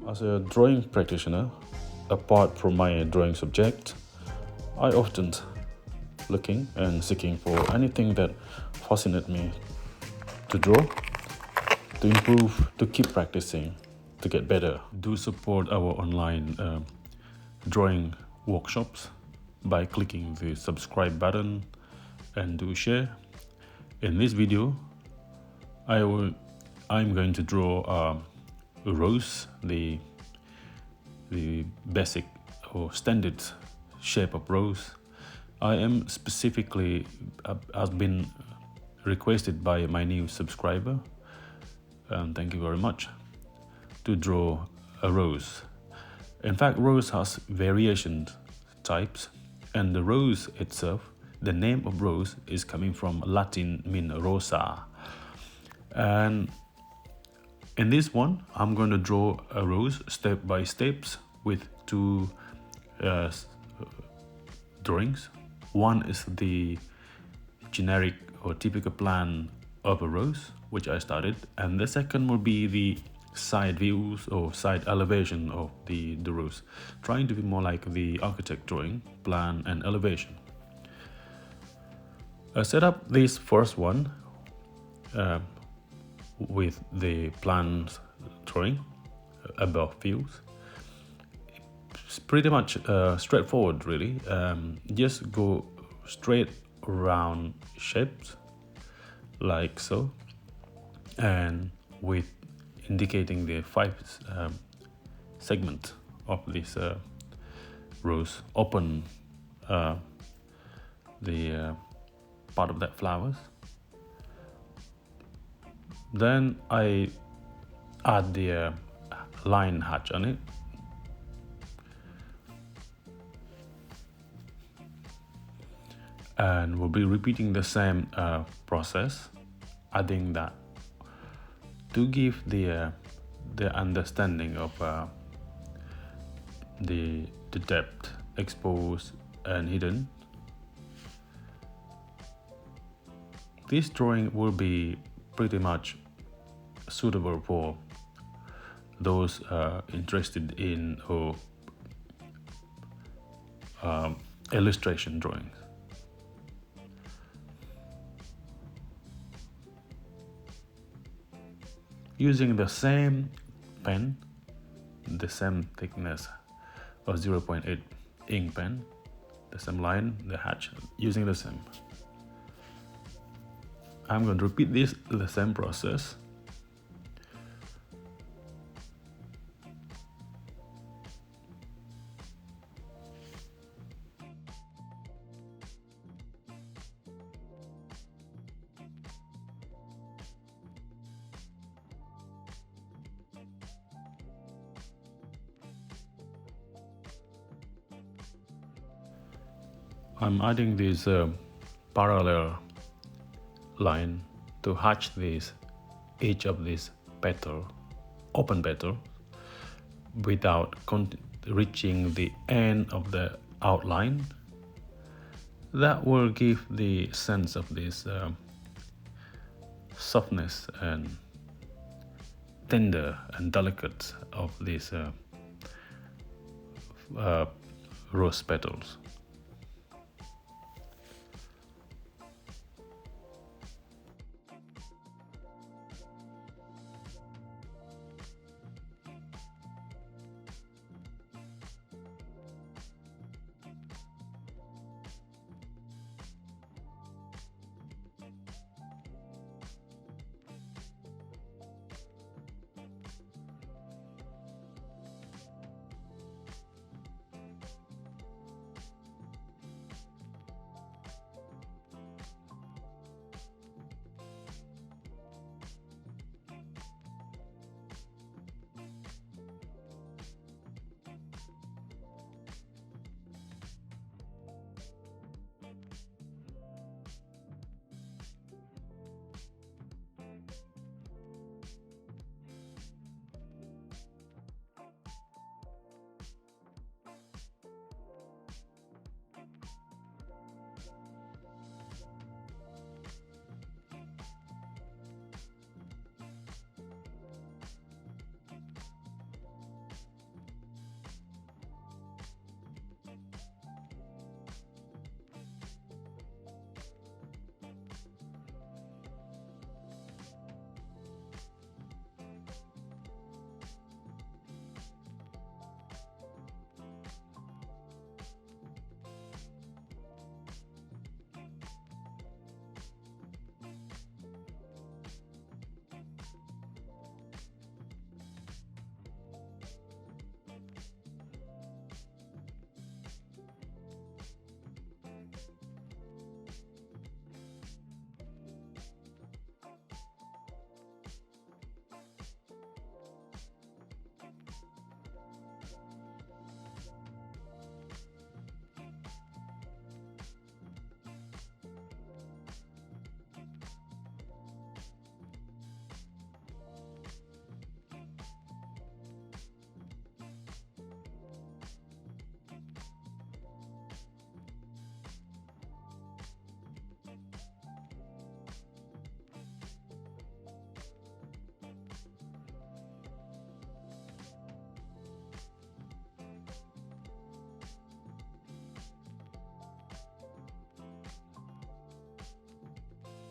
As a drawing practitioner, apart from my drawing subject, I often looking and seeking for anything that fascinates me to draw, to improve, to keep practicing, to get better. Do support our online drawing workshops by clicking the subscribe button and do share. In this video, I'm going to draw a rose, the basic or standard shape of rose. I am specifically has been requested by my new subscriber, thank you very much, to draw a rose. In fact, rose has variation types, and the rose itself, the name of rose is coming from Latin mean rosa. And in this one, I'm going to draw a rose step by steps with two drawings. One is the generic or typical plan of a rose, which I started, and the second will be the side views or side elevation of the rose, trying to be more like the architect drawing, plan and elevation. I set up this first one with the plan drawing above views. It's pretty much straightforward, really. Just go straight around shapes like so, and with indicating the five segment of this rose, open the part of that flowers. Then I add the line hatch on it. And we'll be repeating the same process, adding that to give the understanding of the depth, exposed and hidden. This drawing will be pretty much suitable for those interested in illustration drawings. Using the same pen, the same thickness of 0.8 ink pen, the same line, the hatch, using the same. I'm going to repeat the same process. I'm adding this parallel line to hatch this edge of this petal, open petal, without reaching the end of the outline. That will give the sense of this softness and tender and delicate of these rose petals.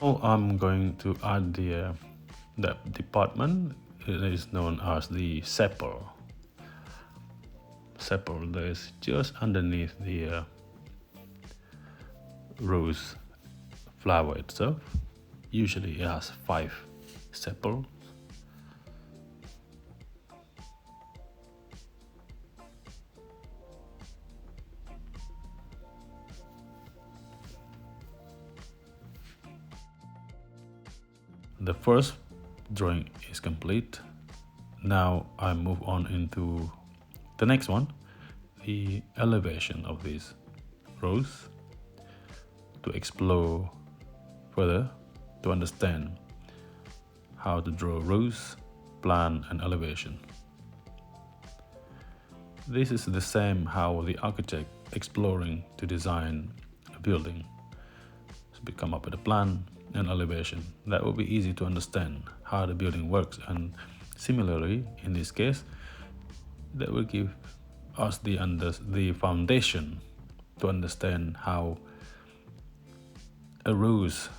Now I'm going to add the department. It is known as the sepal. Sepal that is just underneath the rose flower itself. Usually it has 5 sepals. The first drawing is complete. Now I move on into the next one, the elevation of this rose, to explore further, to understand how to draw rose, plan and elevation. This is the same how the architect exploring to design a building. So we come up with a plan and elevation. That will be easy to understand how the building works, and similarly in this case that will give us the foundation to understand how a rose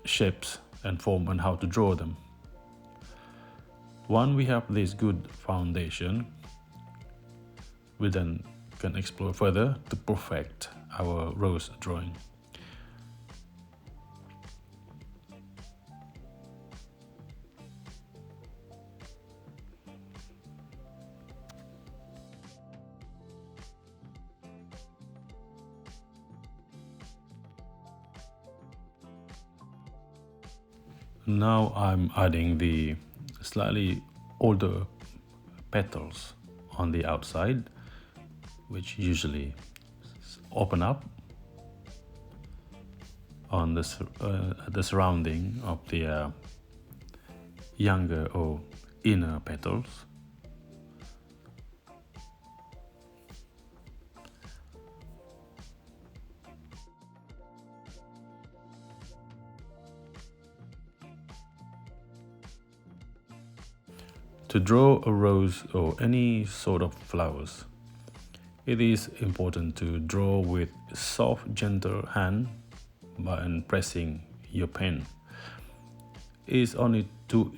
shapes and form and how to draw them. Once we have this good foundation, we then can explore further to perfect our rose drawing. Now I'm adding the slightly older petals on the outside, which usually open up on the surrounding of the younger or inner petals. To draw a rose or any sort of flowers, it is important to draw with soft, gentle hand and pressing your pen. It is only to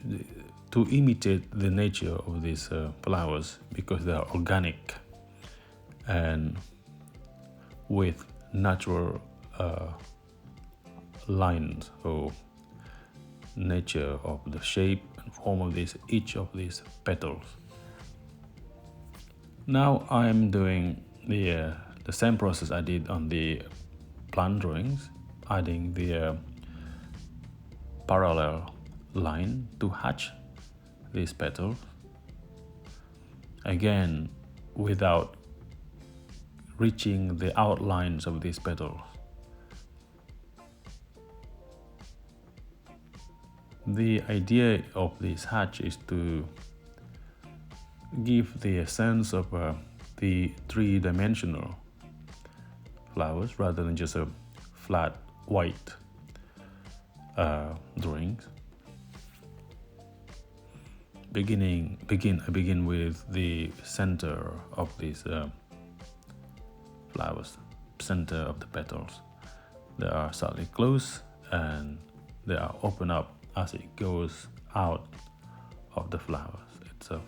imitate the nature of these flowers, because they are organic and with natural lines or nature of the shape and form of each of these petals. Now I'm doing the same process I did on the plan drawings, adding the parallel line to hatch these petals, again without reaching the outlines of these petals. The idea of this hatch is to give the sense of the three-dimensional flowers rather than just a flat white drawings. I begin with the center of these flowers, center of the petals. They are slightly close and they are open up as it goes out of the flowers itself.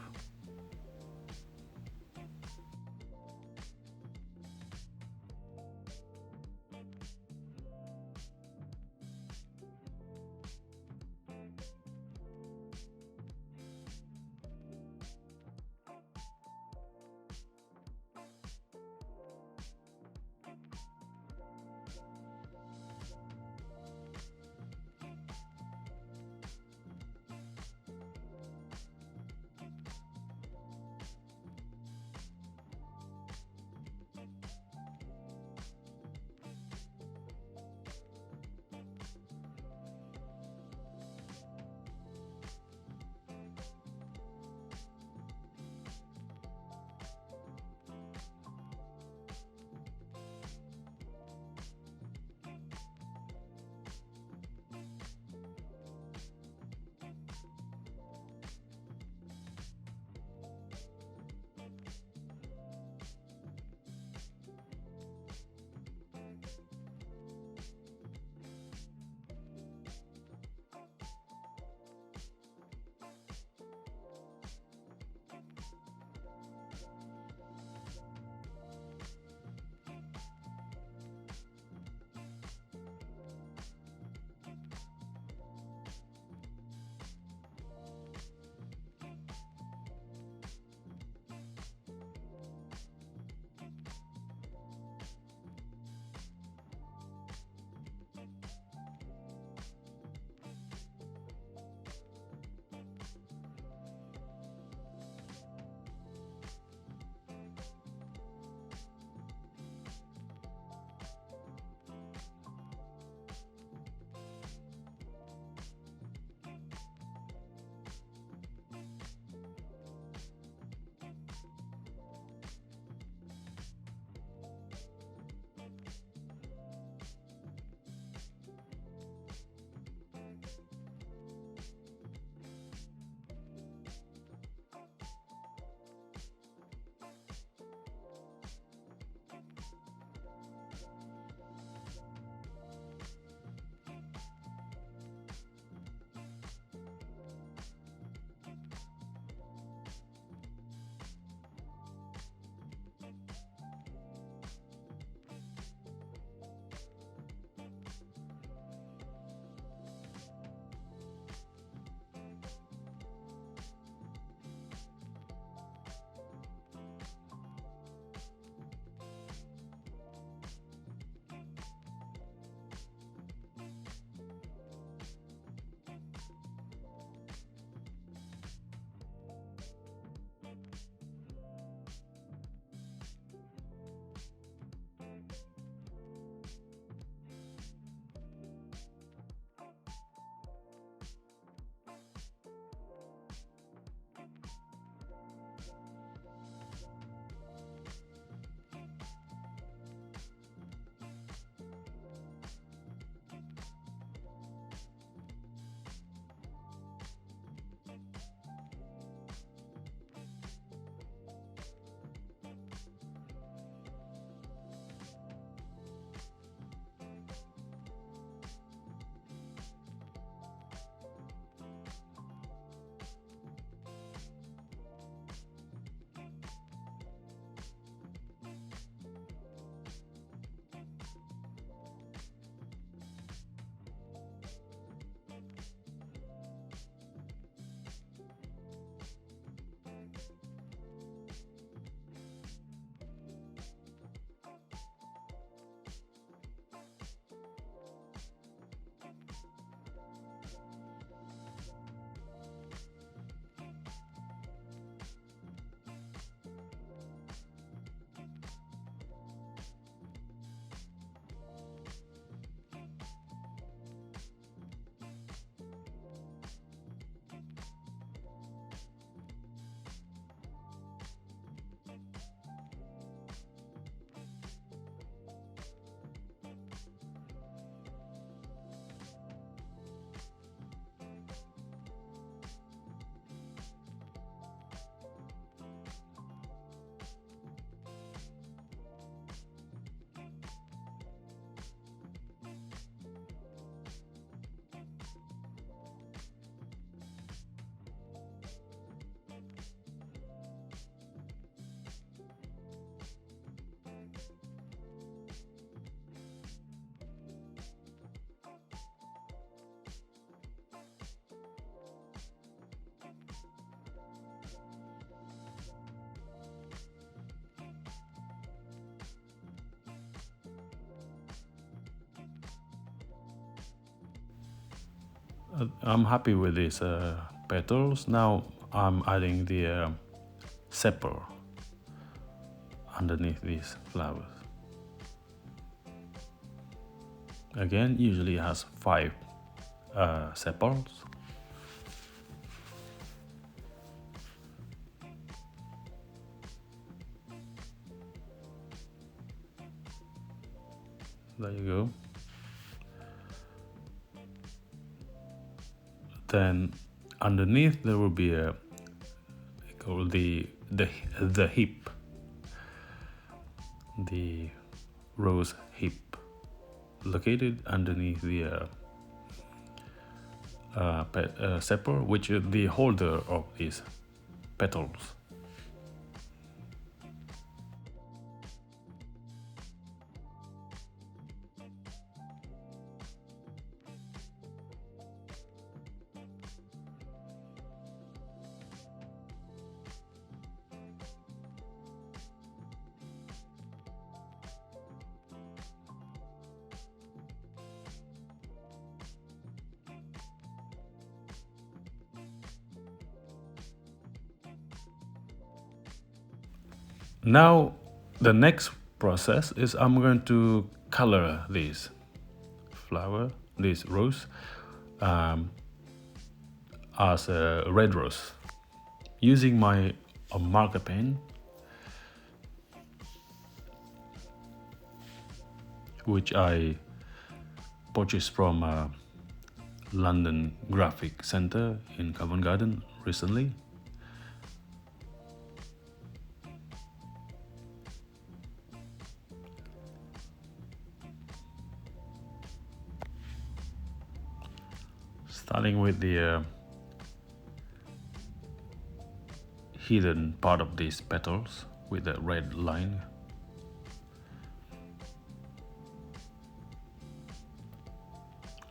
I'm happy with these petals. Now I'm adding the sepal underneath these flowers. Again, usually it has 5 sepals. There you go. Then underneath there will be a called the hip, the rose hip, located underneath the sepal, which is the holder of these petals. Now the next process is I'm going to color this flower, this rose, as a red rose using my marker pen, which I purchased from London Graphic Centre in Covent Garden recently. Starting with the hidden part of these petals with the red line.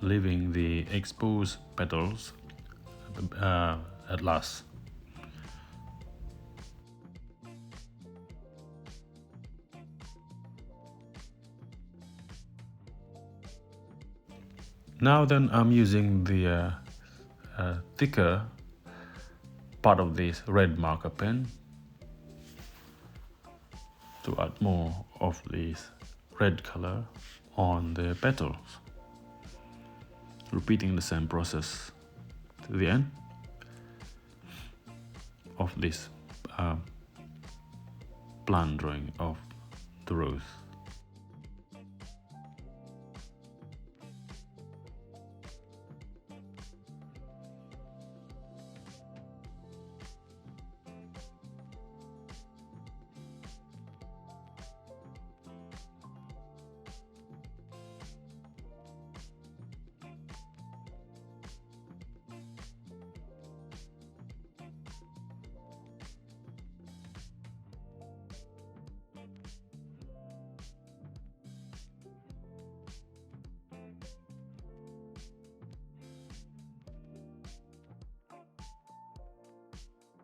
Leaving the exposed petals at last. Now then, I'm using the thicker part of this red marker pen to add more of this red color on the petals, repeating the same process to the end of this plan drawing of the rose.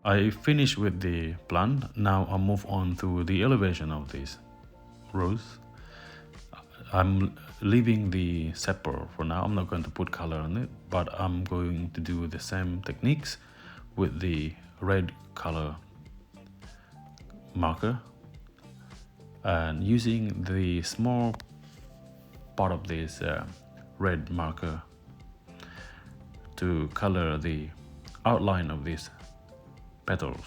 I finish with the plant. Now I move on to the elevation of this rose. I'm leaving the sepal for now. I'm not going to put color on it, but I'm going to do the same techniques with the red color marker and using the small part of this red marker to color the outline of these petals.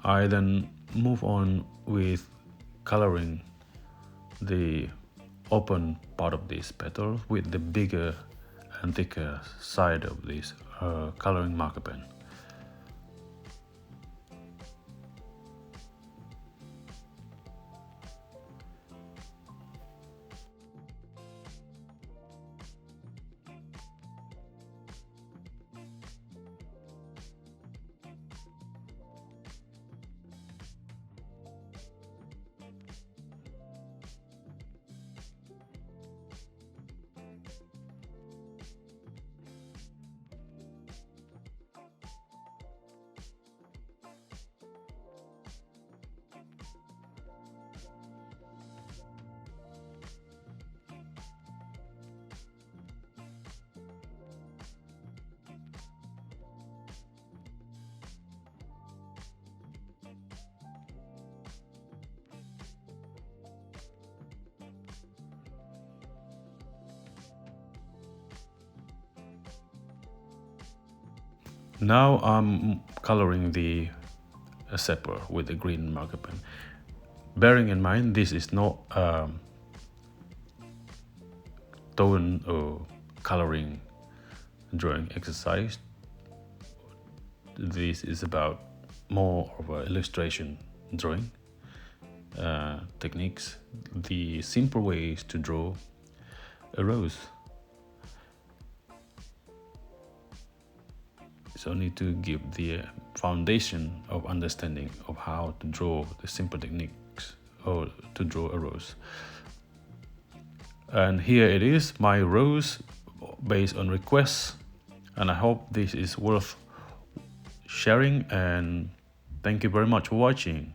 I then move on with coloring the open part of this petal with the bigger and thicker side of this coloring marker pen. Now I'm coloring the zipper with the green marker pen. Bearing in mind this is not tone or coloring drawing exercise. This is about more of an illustration drawing techniques. The simple way is to draw a rose. So I need to give the foundation of understanding of how to draw the simple techniques or to draw a rose. And here it is, my rose based on requests, and I hope this is worth sharing, and thank you very much for watching.